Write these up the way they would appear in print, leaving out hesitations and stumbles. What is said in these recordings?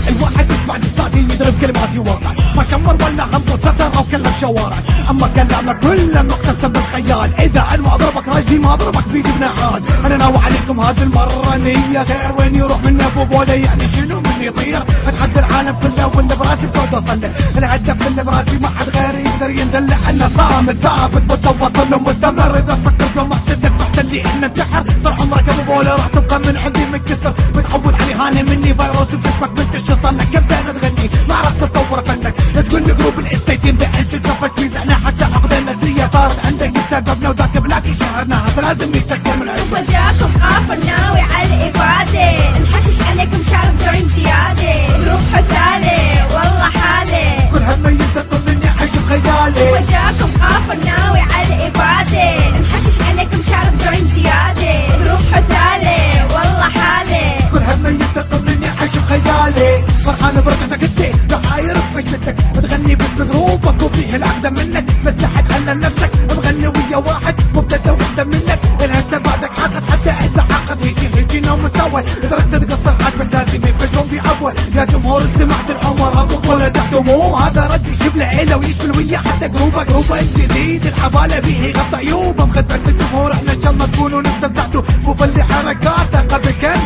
الواحد يسمع دستاتي يضرب كلماتي واقع ما شمر ولا هم سطر او كلم شوارع، اما كلامك كله مقتسم بالخيال. اذا انا اضربك راجلي ما اضربك بيدي بنعال. انا ناوي عليكم هذه المره نيه غير، وين يروح من ابو بوله يعني شنو من يطير. اتحدى العالم كله واللي براسي فوق اصلح، الهدف اللي براسي ما حد غيري يقدر يندلع. انا صامد ثابت متواصل ومستمر، اذا فكرت ومحتدك احسن لي ان انتحر. طول عمرك ابو بوله راح تبقى من عندي منكسر، متعود علي هاني مني فيروس بجسمك منتشر. صار لك كم سنه تغني ما عرفت تطور فنك، تقول لي جروب الاستيتين بانت الكفت ميزعنا حتى عقد النفسيه صارت عندك بسببنا، وذاك بلاكي شهرنا هذا لازم يتشكر من عندك. وجاكم آخر ناوي على الإفادة، نحشش عليكم شارب دريم زيادة. جروب حثالة والله حالة، كل هم ينتقل مني عيش بخيالي. وجاكم آخر ناوي على الإفادة، نحشش عليكم شارب دريم زيادة. جروب حثالة والله حالة، كل هم ينتقل مني عيش بخيالي. فرحان برجعتك انت لو حايرك فشلتك، بتغني باسم جروبك وفيه الاقدم منك. مسلحك على نفسك بغني ويا واحد مبتدأ واحسن منك. الهسه بعدك حاقد حتى اذا عقد هيجينا ومستوى. تركت تقصر حاجبك لازم يفشون في اول. يا جمهور استمعت العمر ابو ولا تحت هموم، هذا رد يشبل عيله ويشمل ويا حتى جروبه الجديد. الحفاله بيه يغطي عيوبه بخدمه الجمهور. احنا ان شاء الله تكونوا نستمتعتوا وفي حركاته. قبل كم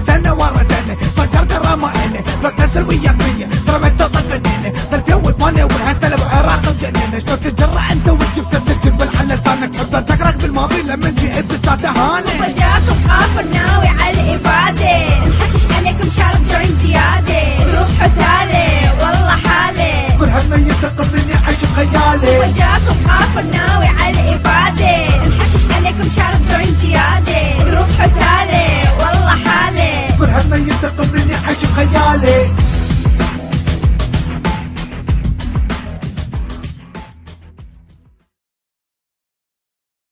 سنه ورا سنه فكرت الرمائنه بكسر وياك مني ترى ما اتصل بيننا 2008 والهسه بعراق مجننه. شلون تتجرأ انت وتجيب سيرة الجبل على لسانك؟ حبتك بالماضي لما جيت بستاته هانه.